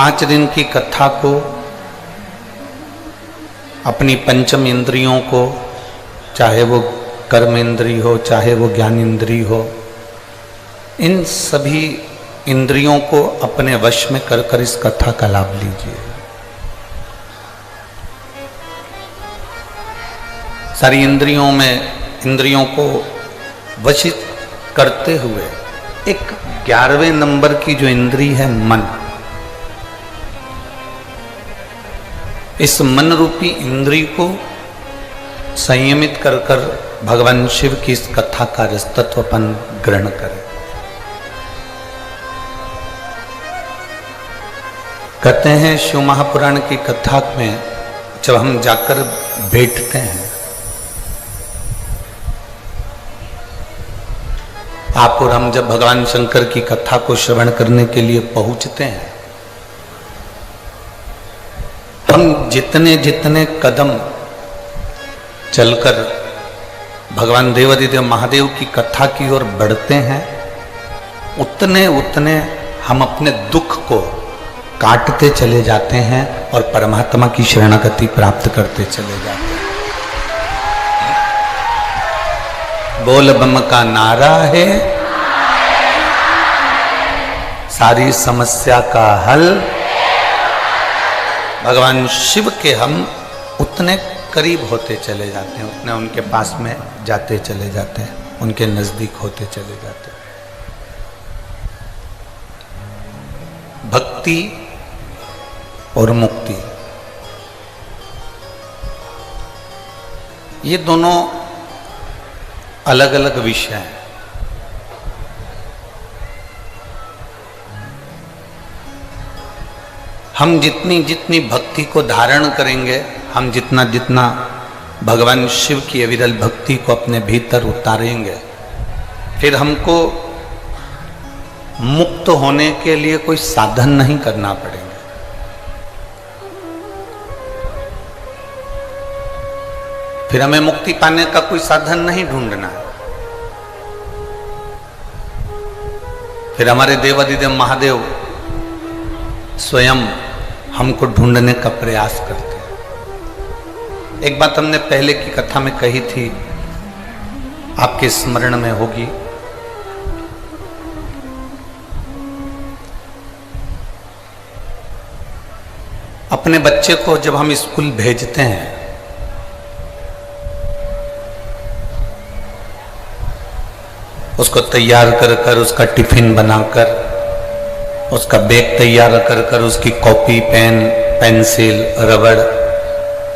5 दिन की कथा को अपनी पंचम इंद्रियों को, चाहे वो कर्म इंद्रिय हो चाहे वो ज्ञान इंद्रिय हो, इन सभी इंद्रियों को अपने वश में कर कर इस कथा का लाभ लीजिए। सारी इंद्रियों को वशित करते हुए एक 11वें नंबर की जो इंद्री है मन, इस मन रूपी इंद्री को संयमित कर कर भगवान शिव की इस कथा का रसतत्वपन ग्रहण करें। कहते हैं शिव महापुराण की कथा में जब हम जाकर बैठते हैं, आप और हम जब भगवान शंकर की कथा को श्रवण करने के लिए पहुंचते हैं, हम जितने जितने कदम चलकर भगवान देवादिदेव महादेव की कथा की ओर बढ़ते हैं, उतने उतने हम अपने दुख को काटते चले जाते हैं और परमात्मा की शरणागति प्राप्त करते चले जाते हैं। बोल बम का नारा है सारी समस्या का हल। भगवान शिव के हम उतने करीब होते चले जाते हैं, उतने उनके पास में जाते चले जाते हैं, उनके नजदीक होते चले जाते हैं। भक्ति और मुक्ति, ये दोनों अलग अलग विषय हैं। हम जितनी जितनी भक्ति को धारण करेंगे, हम जितना जितना भगवान शिव की अविरल भक्ति को अपने भीतर उतारेंगे, फिर हमको मुक्त होने के लिए कोई साधन नहीं करना पड़ेगा। फिर हमें मुक्ति पाने का कोई साधन नहीं ढूंढना है। फिर हमारे देवादिदेव महादेव स्वयं हमको ढूंढने का प्रयास करते हैं। एक बात हमने पहले की कथा में कही थी, आपके स्मरण में होगी। अपने बच्चे को जब हम स्कूल भेजते हैं, उसको तैयार कर कर, उसका टिफिन बनाकर, उसका बैग तैयार कर कर, उसकी कॉपी पेन पेंसिल रबड़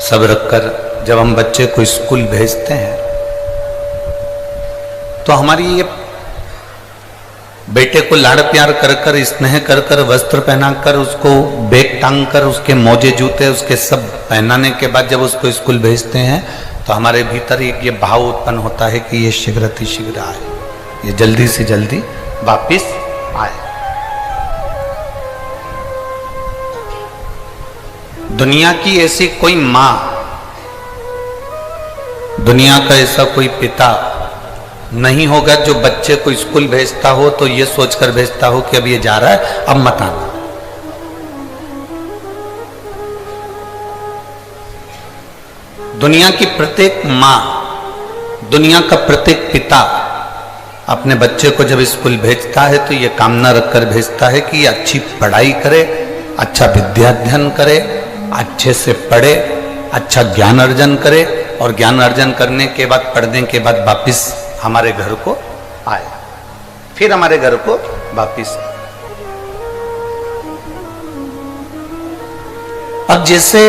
सब रखकर जब हम बच्चे को स्कूल भेजते हैं, तो हमारी ये बेटे को लाड़ प्यार कर कर, स्नेह कर कर, वस्त्र पहनाकर, उसको बैग टांग कर, उसके मोजे जूते उसके सब पहनाने के बाद जब उसको स्कूल भेजते हैं, तो हमारे भीतर एक ये भाव उत्पन्न होता है कि ये शीघ्र आए, ये जल्दी से जल्दी वापिस आए। दुनिया की ऐसी कोई मां, दुनिया का ऐसा कोई पिता नहीं होगा जो बच्चे को स्कूल भेजता हो तो ये सोचकर भेजता हो कि अब ये जा रहा है, अब मत आना। दुनिया की प्रत्येक मां, दुनिया का प्रत्येक पिता अपने बच्चे को जब स्कूल भेजता है तो ये कामना रखकर भेजता है कि ये अच्छी पढ़ाई करे, अच्छा विद्याध्ययन करे, अच्छे से पढ़े, अच्छा ज्ञान अर्जन करे, और ज्ञान अर्जन करने के बाद, पढ़ने के बाद वापिस हमारे घर को आए, फिर हमारे घर को वापिस आए। अब जैसे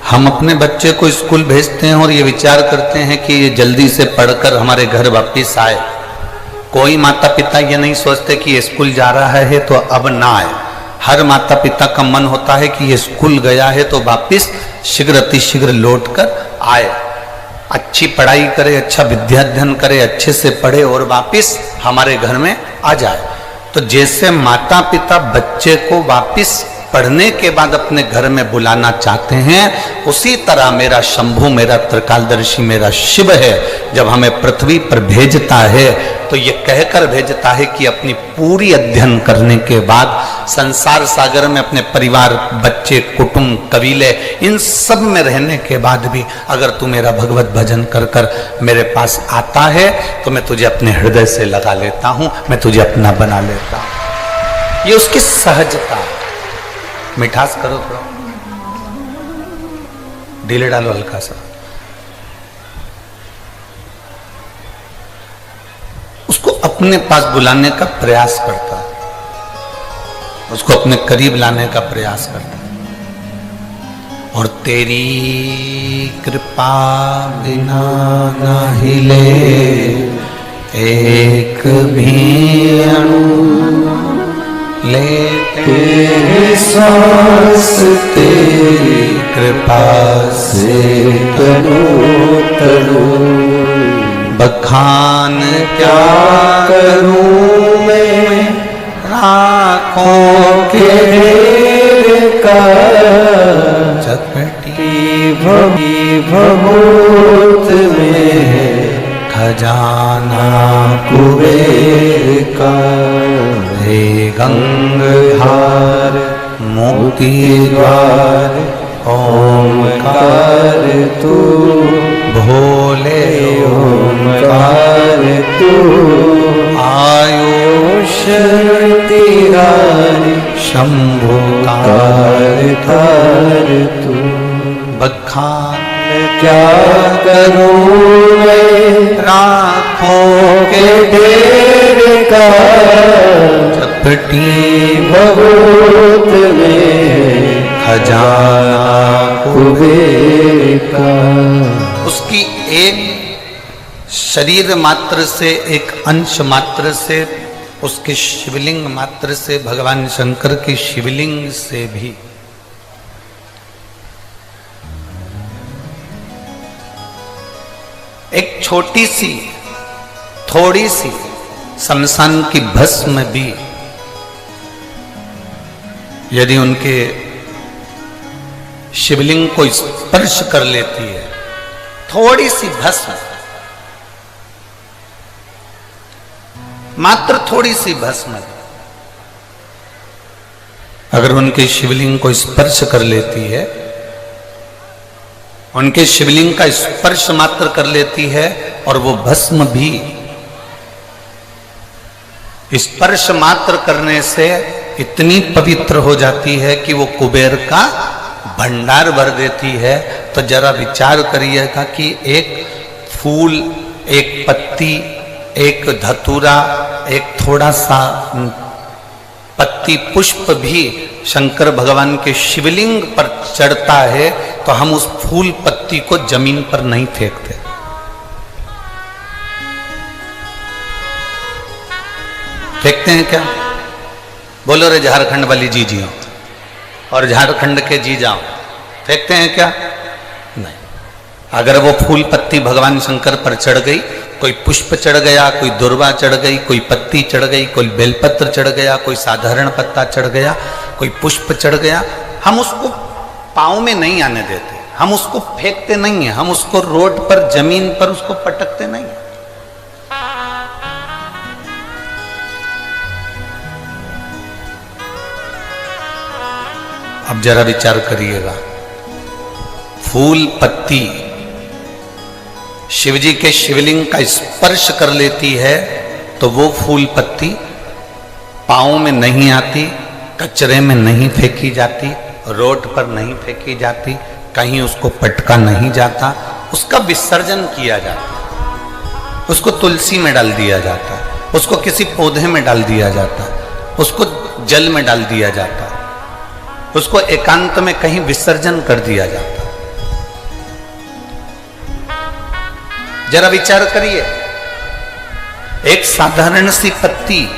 हम अपने बच्चे को स्कूल भेजते हैं और ये विचार करते हैं कि ये जल्दी से पढ़कर हमारे घर वापिस आए, कोई माता पिता ये नहीं सोचते कि ये स्कूल जा रहा है तो अब ना आए। हर माता पिता का मन होता है कि ये स्कूल गया है तो वापिस शीघ्र अतिशीघ्र लौट कर आए, अच्छी पढ़ाई करे, अच्छा विद्याध्ययन करे, अच्छे से पढ़े और वापिस हमारे घर में आ जाए। तो जैसे माता पिता बच्चे को वापिस पढ़ने के बाद अपने घर में बुलाना चाहते हैं, उसी तरह मेरा शंभु, मेरा त्रिकालदर्शी, मेरा शिव है, जब हमें पृथ्वी पर भेजता है तो ये कहकर भेजता है कि अपनी पूरी अध्ययन करने के बाद संसार सागर में अपने परिवार, बच्चे, कुटुंब, कबीले, इन सब में रहने के बाद भी अगर तू मेरा भगवत भजन कर कर मेरे पास आता है तो मैं तुझे अपने हृदय से लगा लेता हूं, मैं तुझे अपना बना लेता हूं। ये उसकी सहजता। मिठास करो थोड़ा, ढीले डालो हल्का सा। उसको अपने पास बुलाने का प्रयास करता है, उसको अपने करीब लाने का प्रयास करता है। और तेरी कृपा बिना न हिले एक भी अणु, लेते सांस तेरी कृपा से तनु तनु। बखान क्या करूं मैं राखों के ढेर का, चपटी भभूत में खजाना कुबेर का। हे गंगाधार मोती द्वार ओमकार तू, भोले ओमकार तू। आयुष तिहारी शंभु कार तू। बखान क्या करूं मैं राखों के ढेर का, चपटी भभूत में खजाना कुबेर का। उसकी एक शरीर मात्र से, एक अंश मात्र से, उसके शिवलिंग मात्र से, भगवान शंकर के शिवलिंग से भी एक छोटी सी, थोड़ी सी शमशान की भस्म भी यदि उनके शिवलिंग को स्पर्श कर लेती है, थोड़ी सी भस्म, मात्र थोड़ी सी भस्म अगर उनके शिवलिंग को स्पर्श कर लेती है, उनके शिवलिंग का स्पर्श मात्र कर लेती है, और वो भस्म भी स्पर्श मात्र करने से इतनी पवित्र हो जाती है कि वो कुबेर का भंडार भर देती है। तो जरा विचार करिएगा कि एक फूल, एक पत्ती, एक धतूरा, एक थोड़ा सा पत्ती, पुष्प भी शंकर भगवान के शिवलिंग पर चढ़ता है तो हम उस फूल पत्ती को जमीन पर नहीं फेंकते। फेंकते हैं क्या? बोलो रे झारखंड वाली जी जियो और झारखंड के जी जाओ, फेंकते हैं क्या? नहीं। अगर वो फूल पत्ती भगवान शंकर पर चढ़ गई, कोई पुष्प चढ़ गया, कोई दुर्वा चढ़ गई, कोई पत्ती चढ़ गई, कोई बेलपत्र चढ़ गया, कोई साधारण पत्ता चढ़ गया, कोई पुष्प चढ़ गया, हम उसको पाँव में नहीं आने देते, हम उसको फेंकते नहीं है, हम उसको रोड पर, जमीन पर उसको पटकते नहीं। अब जरा विचार करिएगा, फूल पत्ती शिवजी के शिवलिंग का स्पर्श कर लेती है तो वो फूल पत्ती पाँव में नहीं आती, कचरे में नहीं फेंकी जाती, रोड पर नहीं फेंकी जाती, कहीं उसको पटका नहीं जाता, उसका विसर्जन किया जाता, उसको तुलसी में डाल दिया जाता, उसको किसी पौधे में डाल दिया जाता, उसको जल में डाल दिया जाता, उसको एकांत में कहीं विसर्जन कर दिया जाता। जरा विचार करिए, एक साधारण सी पत्ती,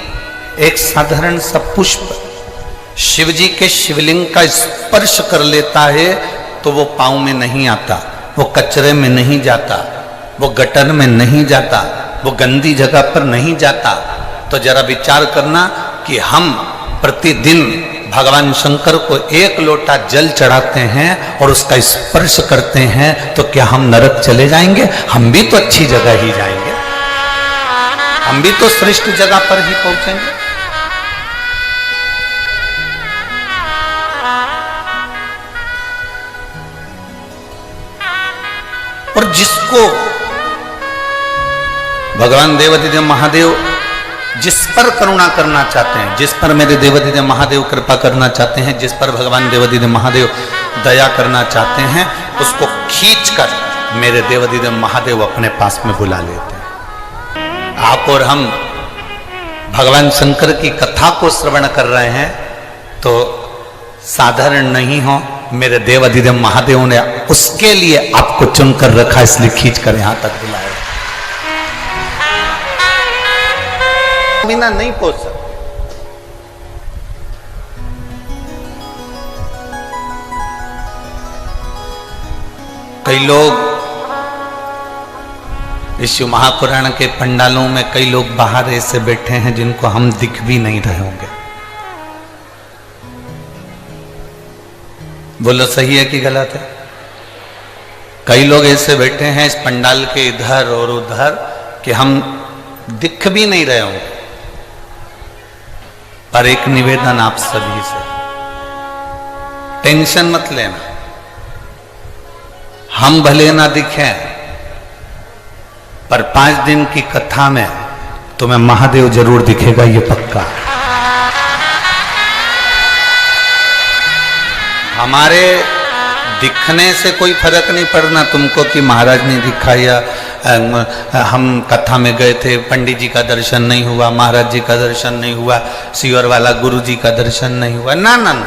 एक साधारण सा पुष्प शिवजी के शिवलिंग का स्पर्श कर लेता है तो वो पाँव में नहीं आता, वो कचरे में नहीं जाता, वो गटर में नहीं जाता, वो गंदी जगह पर नहीं जाता। तो जरा विचार करना कि हम प्रतिदिन भगवान शंकर को एक लोटा जल चढ़ाते हैं और उसका स्पर्श करते हैं तो क्या हम नरक चले जाएंगे? हम भी तो अच्छी जगह ही जाएंगे, हम भी तो श्रेष्ठ जगह पर ही पहुंचेंगे। और जिसको भगवान देवाधिदेव महादेव जिस पर करुणा करना चाहते हैं, जिस पर मेरे देवाधिदेव महादेव कृपा करना चाहते हैं, जिस पर भगवान देवाधिदेव महादेव दया करना चाहते हैं, उसको खींचकर मेरे देवाधिदेव महादेव अपने पास में बुला लेते हैं। आप और हम भगवान शंकर की कथा को श्रवण कर रहे हैं तो साधारण नहीं हो, मेरे देवाधिदेव महादेव ने उसके लिए आपको चुनकर रखा, इसलिए खींचकर यहां तक बुलाया। बिना नहीं पहुंच सकते। कई लोग इस शिव महापुराण के पंडालों में कई लोग बाहर ऐसे बैठे हैं जिनको हम दिख भी नहीं रहे होंगे। बोलो सही है कि गलत है? कई लोग ऐसे बैठे हैं इस पंडाल के इधर और उधर कि हम दिख भी नहीं रहे होंगे। पर एक निवेदन आप सभी से, टेंशन मत लेना, हम भले ना दिखें पर 5 दिन की कथा में तुम्हें महादेव जरूर दिखेगा, ये पक्का। हमारे दिखने से कोई फर्क नहीं पड़ना तुमको कि महाराज ने दिखाया, हम कथा में गए थे, पंडित जी का दर्शन नहीं हुआ, महाराज जी का दर्शन नहीं हुआ, सीवर वाला गुरु जी का दर्शन नहीं हुआ। ना ना ना,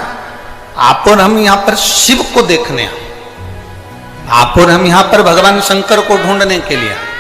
आप और हम यहाँ पर शिव को देखने आए, आप और हम यहाँ पर भगवान शंकर को ढूंढने के लिए आए।